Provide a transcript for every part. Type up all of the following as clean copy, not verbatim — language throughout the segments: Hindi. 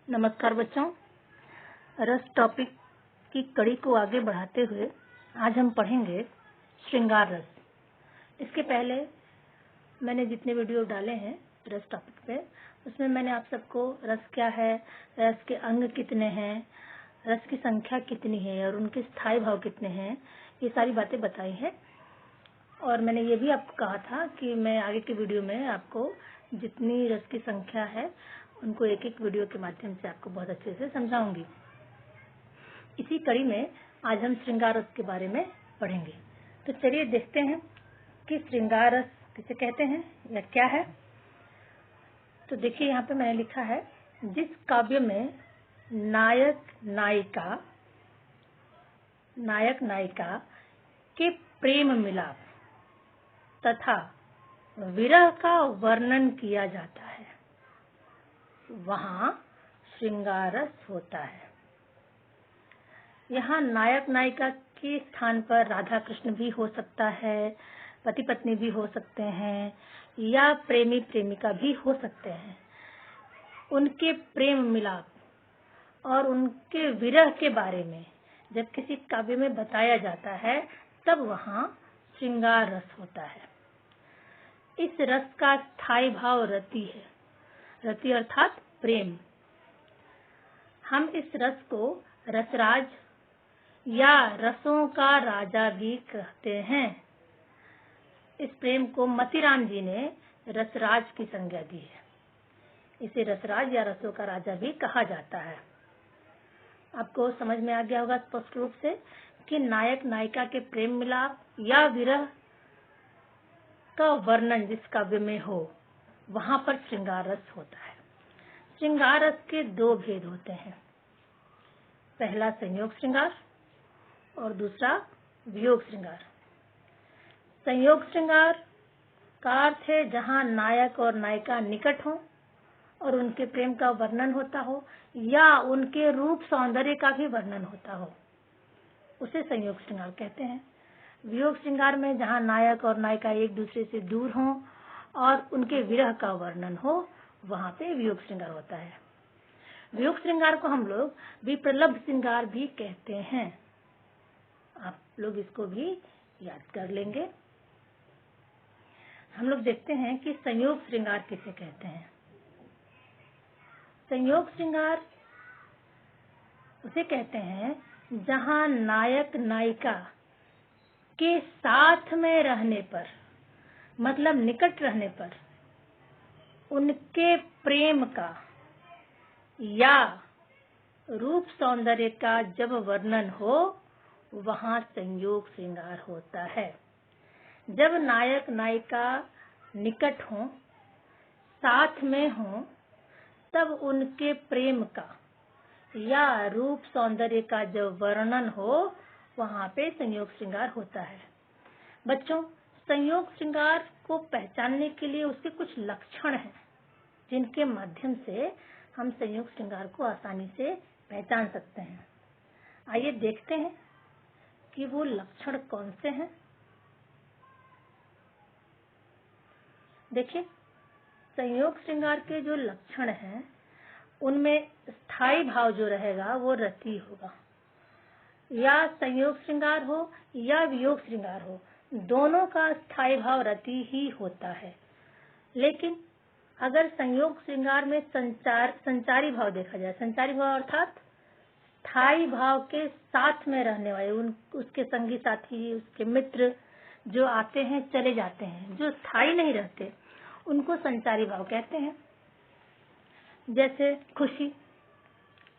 नमस्कार बच्चों। रस टॉपिक की कड़ी को आगे बढ़ाते हुए आज हम पढ़ेंगे श्रृंगार रस। इसके पहले मैंने जितने वीडियो डाले हैं रस टॉपिक पे, उसमें मैंने आप सबको रस क्या है, रस के अंग कितने हैं, रस की संख्या कितनी है और उनके स्थायी भाव कितने हैं, ये सारी बातें बताई है। और मैंने ये भी आपको कहा था कि मैं आगे के वीडियो में आपको जितनी रस की संख्या है उनको एक एक वीडियो के माध्यम से आपको बहुत अच्छे से समझाऊंगी। इसी कड़ी में आज हम श्रृंगार रस के बारे में पढ़ेंगे। तो चलिए देखते हैं कि श्रृंगार रस किसे कहते हैं या क्या है। तो देखिए यहाँ पे मैंने लिखा है, जिस काव्य में नायक नायिका के प्रेम मिलाप तथा विरह का वर्णन किया जाता है, वहाँ श्रृंगार रस होता है। यहाँ नायक नायिका के स्थान पर राधा कृष्ण भी हो सकता है, पति पत्नी भी हो सकते हैं या प्रेमी प्रेमिका भी हो सकते हैं। उनके प्रेम मिलाप और उनके विरह के बारे में जब किसी काव्य में बताया जाता है तब वहाँ श्रृंगार रस होता है। इस रस का स्थायी भाव रति है। रति अर्थात प्रेम। हम इस रस को रसराज या रसों का राजा भी कहते हैं। इस प्रेम को मतीराम जी ने रसराज की संज्ञा दी है। इसे रसराज या रसों का राजा भी कहा जाता है। आपको समझ में आ गया होगा स्पष्ट रूप से कि नायक नायिका के प्रेम मिलाप या विरह का वर्णन जिस काव्य में हो वहां पर श्रृंगार रस होता है। श्रृंगार रस के दो भेद होते हैं, पहला संयोग श्रृंगार और दूसरा वियोग श्रृंगार। संयोग श्रृंगार का अर्थ है जहां नायक और नायिका निकट हों और उनके प्रेम का वर्णन होता हो या उनके रूप सौंदर्य का भी वर्णन होता हो, उसे संयोग श्रृंगार कहते हैं। वियोग श्रृंगार में जहां नायक और नायिका एक दूसरे से दूर हों और उनके विरह का वर्णन हो, वहां पे वियोग श्रृंगार होता है। वियोग श्रृंगार को हम लोग विप्रलब्ध श्रृंगार भी कहते हैं। आप लोग इसको भी याद कर लेंगे। हम लोग देखते हैं कि संयोग श्रृंगार किसे कहते हैं। संयोग श्रृंगार उसे कहते हैं जहां नायक नायिका के साथ में रहने पर, मतलब निकट रहने पर, उनके प्रेम का या रूप सौंदर्य का जब वर्णन हो वहां संयोग श्रृंगार होता है। जब नायक नायिका निकट हों, साथ में हों, तब उनके प्रेम का या रूप सौंदर्य का जब वर्णन हो वहां पे संयोग श्रृंगार होता है। बच्चों, संयोग श्रृंगार को पहचानने के लिए उसके कुछ लक्षण हैं जिनके माध्यम से हम संयोग श्रृंगार को आसानी से पहचान सकते हैं। आइए देखते हैं कि वो लक्षण कौन से हैं। देखिए, संयोग श्रृंगार के जो लक्षण हैं उनमें स्थायी भाव जो रहेगा वो रति होगा। या संयोग श्रृंगार हो या वियोग श्रृंगार हो, दोनों का स्थायी भाव रति ही होता है। लेकिन अगर संयोग श्रृंगार में संचारी भाव देखा जाए, संचारी भाव अर्थात स्थायी भाव के साथ में रहने वाले उसके संगी साथी, उसके मित्र जो आते हैं चले जाते हैं, जो स्थायी नहीं रहते, उनको संचारी भाव कहते हैं। जैसे खुशी,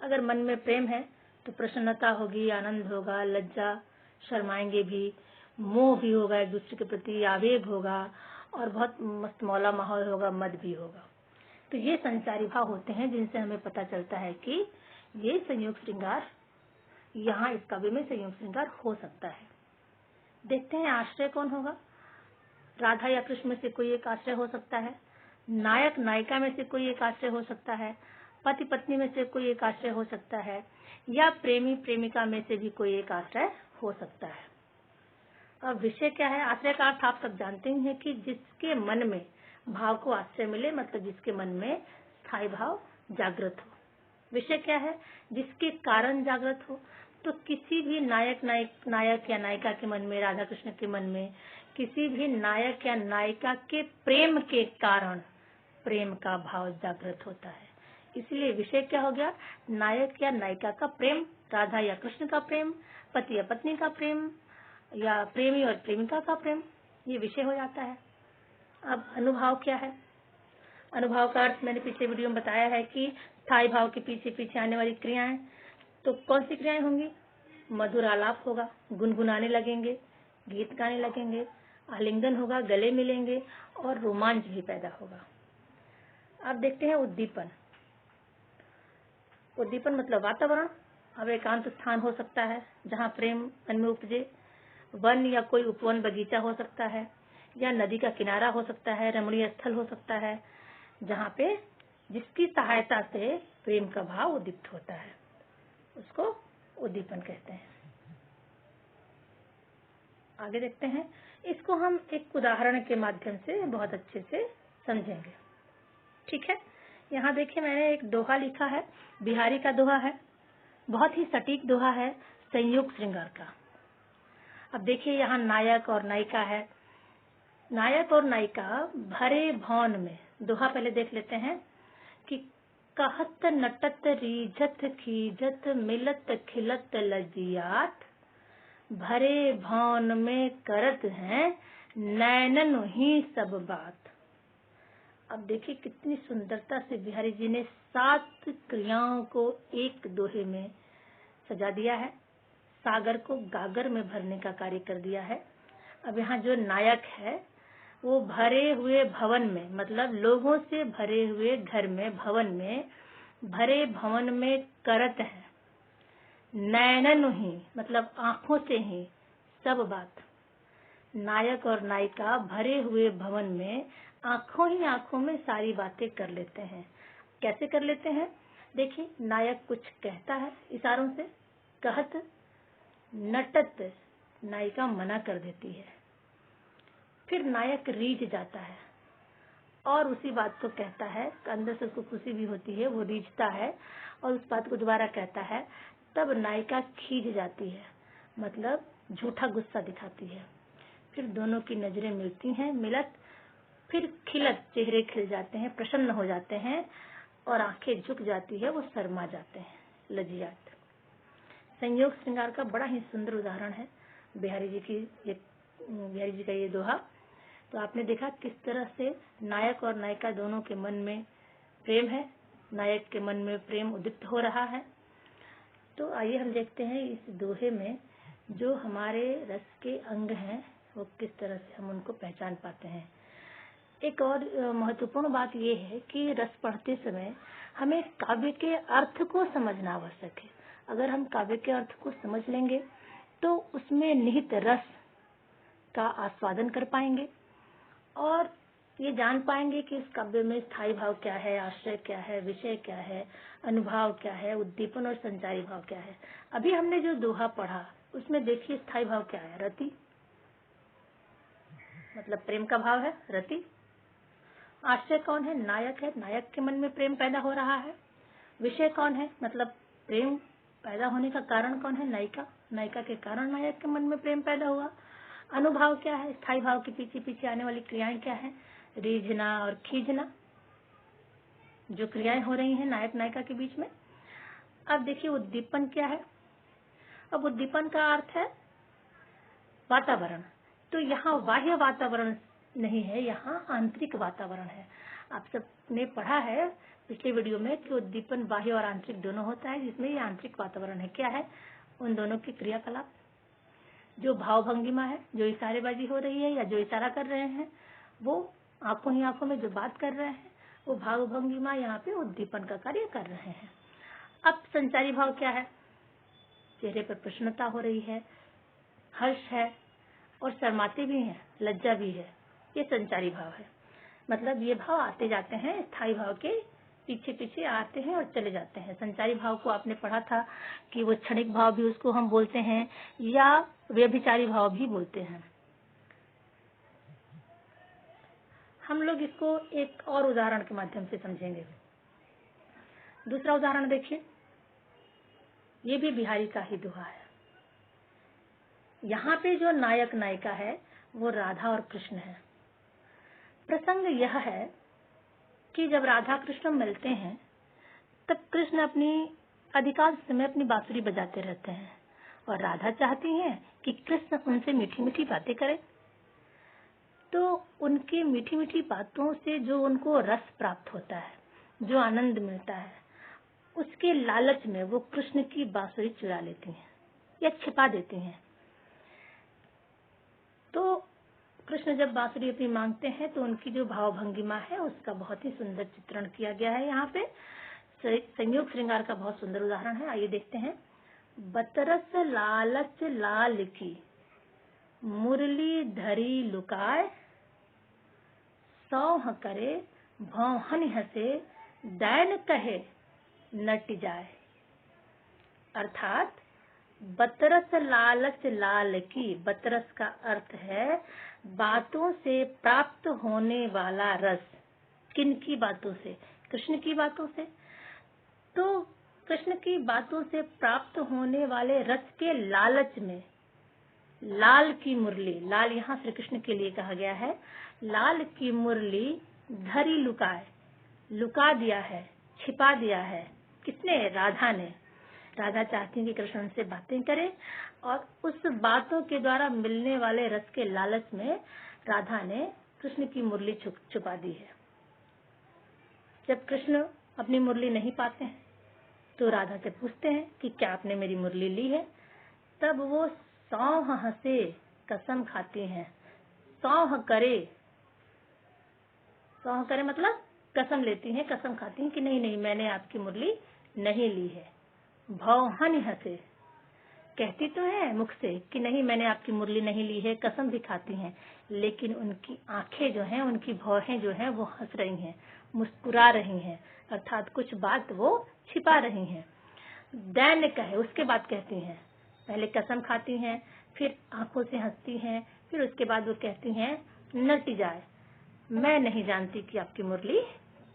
अगर मन में प्रेम है तो प्रसन्नता होगी, आनंद होगा, लज्जा, शर्माएंगे भी, मोह भी होगा, एक दूसरे के प्रति आवेग होगा और बहुत मस्त मौला माहौल होगा, मद भी होगा। तो ये संचारी भाव होते हैं जिनसे हमें पता चलता है कि ये संयोग श्रृंगार, यहाँ इस काव्य में संयोग श्रृंगार हो सकता है। देखते हैं आश्रय कौन होगा। राधा या कृष्ण में से कोई एक आश्रय हो सकता है, नायक नायिका में से कोई एक आश्रय हो सकता है, पति पत्नी में से कोई एक आश्रय हो सकता है या प्रेमी प्रेमिका में से भी कोई एक आश्रय हो सकता है। अब विषय क्या है? आश्रय का अर्थ आप सब जानते ही हैं कि जिसके मन में भाव को आश्रय मिले, मतलब जिसके मन में स्थायी भाव जागृत हो। विषय क्या है? जिसके कारण जागृत हो। तो किसी भी नायक या नायिका के मन में, राधा कृष्ण के मन में किसी भी नायक या नायिका के प्रेम के कारण प्रेम का भाव जागृत होता है। इसलिए विषय क्या हो गया? नायक या नायिका का प्रेम, राधा या कृष्ण का प्रेम, पति या पत्नी का प्रेम, या प्रेमी और प्रेमिका का प्रेम, ये विषय हो जाता है। अब अनुभाव क्या है? अनुभाव का अर्थ मैंने पिछले वीडियो में बताया है कि स्थायी भाव के पीछे पीछे आने वाली क्रियाएं। तो कौन सी क्रियाएं होंगी? मधुर आलाप होगा, गुनगुनाने लगेंगे, गीत गाने लगेंगे, आलिंगन होगा, गले मिलेंगे और रोमांच भी पैदा होगा। अब देखते हैं उद्दीपन। उद्दीपन मतलब वातावरण। अब एकांत स्थान हो सकता है जहाँ प्रेम मन में उपजे, वन या कोई उपवन बगीचा हो सकता है, या नदी का किनारा हो सकता है, रमणीय स्थल हो सकता है, जहाँ पे जिसकी सहायता से प्रेम का भाव उद्दीप्त होता है, उसको उद्दीपन कहते हैं। आगे देखते हैं, इसको हम एक उदाहरण के माध्यम से बहुत अच्छे से समझेंगे। ठीक है, यहाँ देखिए मैंने एक दोहा लिखा है, बिहारी का दोहा है, बहुत ही सटीक दोहा है, संयोग श्रृंगार का। अब देखिए यहाँ नायक और नायिका है। नायक और नायिका भरे भवन में, दोहा पहले देख लेते हैं कि कहत नटत रीझत खीजत मिलत खिलत लजियात, भरे भवन में करत हैं नैनन ही सब बात। अब देखिए कितनी सुंदरता से बिहारी जी ने 7 क्रियाओं को एक दोहे में सजा दिया है, सागर को गागर में भरने का कार्य कर दिया है। अब यहाँ जो नायक है वो भरे हुए भवन में, मतलब लोगों से भरे हुए घर में, भवन में, भरे भवन में करत है नैनन ही, मतलब आंखों से ही सब बात। नायक और नायिका भरे हुए भवन में आंखों ही आंखों में सारी बातें कर लेते हैं। कैसे कर लेते हैं? देखिए, नायक कुछ कहता है इशारों से, कहत नटत, नायिका मना कर देती है, फिर नायक रीझ जाता है और उसी बात को कहता है, अंदर से उसको खुशी भी होती है, वो रीझता है और उस बात को दोबारा कहता है। तब नायिका खींच जाती है, मतलब झूठा गुस्सा दिखाती है। फिर दोनों की नजरें मिलती हैं, मिलत, फिर खिलत, चेहरे खिल जाते हैं, प्रसन्न हो जाते हैं और आंखें झुक जाती है, वो शर्मा जाते हैं, लजियात। संयोग श्रृंगार का बड़ा ही सुंदर उदाहरण है बिहारी जी का ये दोहा। तो आपने देखा किस तरह से नायक और नायिका दोनों के मन में प्रेम है, नायक के मन में प्रेम उद्दीप्त हो रहा है। तो आइए हम देखते हैं इस दोहे में जो हमारे रस के अंग हैं वो किस तरह से हम उनको पहचान पाते हैं। एक और महत्वपूर्ण बात ये है कि रस पढ़ते समय हमें काव्य के अर्थ को समझना आवश्यक है। अगर हम काव्य के अर्थ को समझ लेंगे तो उसमें निहित रस का आस्वादन कर पाएंगे और ये जान पाएंगे कि इस काव्य में स्थायी भाव क्या है, आश्रय क्या है, विषय क्या है, अनुभाव क्या है, उद्दीपन और संचारी भाव क्या है। अभी हमने जो दोहा पढ़ा उसमें देखिए स्थायी भाव क्या है, रति, मतलब प्रेम का भाव है, रति। आश्रय कौन है? नायक है, नायक के मन में प्रेम पैदा हो रहा है। विषय कौन है? मतलब प्रेम पैदा होने का कारण कौन है? नायिका, नायिका के कारण नायक के मन में प्रेम पैदा हुआ। अनुभाव क्या है? स्थायी भाव के पीछे पीछे आने वाली क्रियाएं क्या है? रीझना और खींचना, जो क्रियाएं हो रही हैं नायक नायिका के बीच में। अब देखिए उद्दीपन क्या है? अब उद्दीपन का अर्थ है वातावरण। तो यहाँ बाह्य वातावरण नहीं है, यहाँ आंतरिक वातावरण है। आप सबने पढ़ा है पिछले वीडियो में कि उद्दीपन बाह्य और आंतरिक दोनों होता है, जिसमें ये आंतरिक वातावरण है। क्या है? उन दोनों की क्रियाकलाप, जो भाव भंगिमा है, जो इशारेबाजी हो रही है या जो इशारा कर रहे हैं, वो आंखों ही आंखों में जो बात कर रहे हैं, वो भाव भंगिमा यहाँ पे उद्दीपन का कार्य कर रहे हैं। अब संचारी भाव क्या है? चेहरे पर प्रसन्नता हो रही है, हर्ष है और शर्माते भी हैं, लज्जा भी है, ये संचारी भाव है। मतलब ये भाव आते जाते हैं, स्थायी भाव के पीछे पीछे आते हैं और चले जाते हैं। संचारी भाव को आपने पढ़ा था कि वो क्षणिक भाव भी उसको हम बोलते हैं या व्यभिचारी भाव भी बोलते हैं। हम लोग इसको एक और उदाहरण के माध्यम से समझेंगे। दूसरा उदाहरण देखिए, ये भी बिहारी का ही दोहा है। यहाँ पे जो नायक नायिका है वो राधा और कृष्ण है। प्रसंग यह है कि जब राधा कृष्ण मिलते हैं तब कृष्ण अपनी अधिकांश समय अपनी बांसुरी बजाते रहते हैं और राधा चाहती हैं कि कृष्ण उनसे मीठी मीठी बातें करें। तो उनकी मीठी मीठी बातों से जो उनको रस प्राप्त होता है, जो आनंद मिलता है, उसके लालच में वो कृष्ण की बांसुरी चुरा लेती हैं या छिपा देती हैं। तो कृष्ण जब बांसुरी अपनी मांगते हैं तो उनकी जो भाव भंगिमा है उसका बहुत ही सुंदर चित्रण किया गया है। यहाँ पे संयोग श्रृंगार का बहुत सुंदर उदाहरण है, आइए देखते हैं। बतरस लालच लाल की मुरली धरी लुकाए, सौह करे भौहन हसे दैन कहे नट जाए। अर्थात बतरस लालच लाल की, बतरस का अर्थ है बातों से प्राप्त होने वाला रस। किन की बातों से? कृष्ण की बातों से। तो कृष्ण की बातों से प्राप्त होने वाले रस के लालच में लाल की मुरली, लाल यहाँ श्री कृष्ण के लिए कहा गया है, लाल की मुरली धरी लुकाए, लुका दिया है, छिपा दिया है। किसने? राधा ने। राधा चाहती है कि कृष्ण उनसे बातें करे और उस बातों के द्वारा मिलने वाले रस के लालच में राधा ने कृष्ण की मुरली छुपा दी है। जब कृष्ण अपनी मुरली नहीं पाते हैं तो राधा से पूछते हैं कि क्या आपने मेरी मुरली ली है? तब वो सौह हंसे, कसम खाती हैं। सौह करे, सौह करे मतलब कसम लेती हैं, कसम खाती हैं कि नहीं नहीं मैंने आपकी मुरली नहीं ली है। भौहन हंसे, कहती तो है मुख से कि नहीं मैंने आपकी मुरली नहीं ली है, कसम भी खाती हैं, लेकिन उनकी आंखें जो हैं, उनकी भौहें जो हैं वो हंस रही हैं, मुस्कुरा रही हैं, अर्थात कुछ बात वो छिपा रही हैं। दैन कहे, उसके बाद कहती हैं, पहले कसम खाती हैं, फिर आंखों से हंसती हैं, फिर उसके बाद वो कहती हैं नट जाए, मैं नहीं जानती कि आपकी मुरली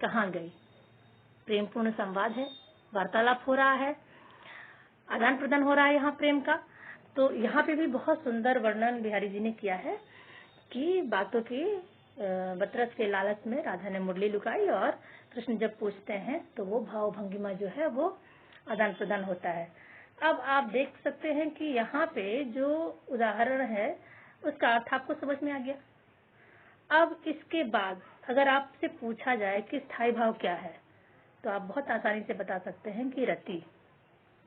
कहाँ गई। प्रेमपूर्ण संवाद है, वार्तालाप हो रहा है, आदान प्रदान हो रहा है यहाँ प्रेम का। तो यहाँ पे भी बहुत सुंदर वर्णन बिहारी जी ने किया है कि बातों की बतरस के लालच में राधा ने मुरली लुकाई और कृष्ण जब पूछते हैं तो वो भाव भंगिमा जो है वो आदान प्रदान होता है। अब आप देख सकते हैं कि यहाँ पे जो उदाहरण है उसका अर्थ आपको समझ में आ गया। अब इसके बाद अगर आपसे पूछा जाए कि स्थायी भाव क्या है तो आप बहुत आसानी से बता सकते हैं कि रति,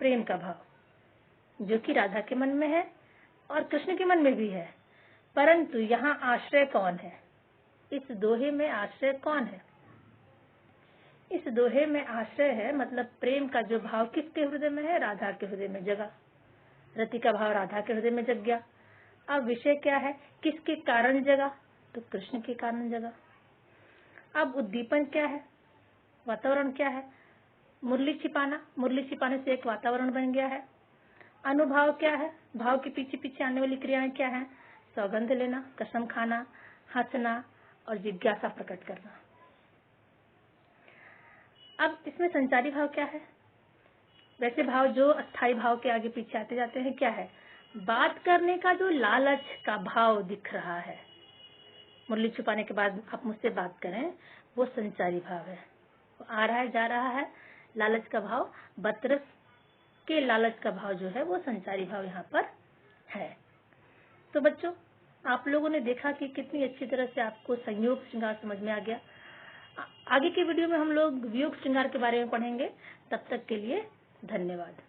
प्रेम का भाव, जो कि राधा के मन में है और कृष्ण के मन में भी है। परंतु यहाँ आश्रय कौन है? इस दोहे में आश्रय कौन है? इस दोहे में आश्रय है, मतलब प्रेम का जो भाव किसके हृदय में है? राधा के हृदय में जगा। रति का भाव राधा के हृदय में जग गया। अब विषय क्या है? किसके कारण जगा? तो कृष्ण के कारण जगा। अब उद्दीपन क्या है? वातावरण क्या है? मुरली छिपाना, मुरली छिपाने से एक वातावरण बन गया है। अनुभाव क्या है? भाव के पीछे पीछे आने वाली क्रियाएं क्या है? सौगंध लेना, कसम खाना, हंसना और जिज्ञासा प्रकट करना। अब इसमें संचारी भाव क्या है? वैसे भाव जो अस्थाई भाव के आगे पीछे आते जाते हैं क्या है? बात करने का जो लालच का भाव दिख रहा है, मुरली छुपाने के बाद आप मुझसे बात करें, वो संचारी भाव है। वो आ रहा है, जा रहा है, लालच का भाव, बतरस के लालच का भाव जो है वो संचारी भाव यहाँ पर है। तो बच्चों, आप लोगों ने देखा कि कितनी अच्छी तरह से आपको संयोग श्रृंगार समझ में आ गया। आगे के वीडियो में हम लोग वियोग श्रृंगार के बारे में पढ़ेंगे। तब तक के लिए धन्यवाद।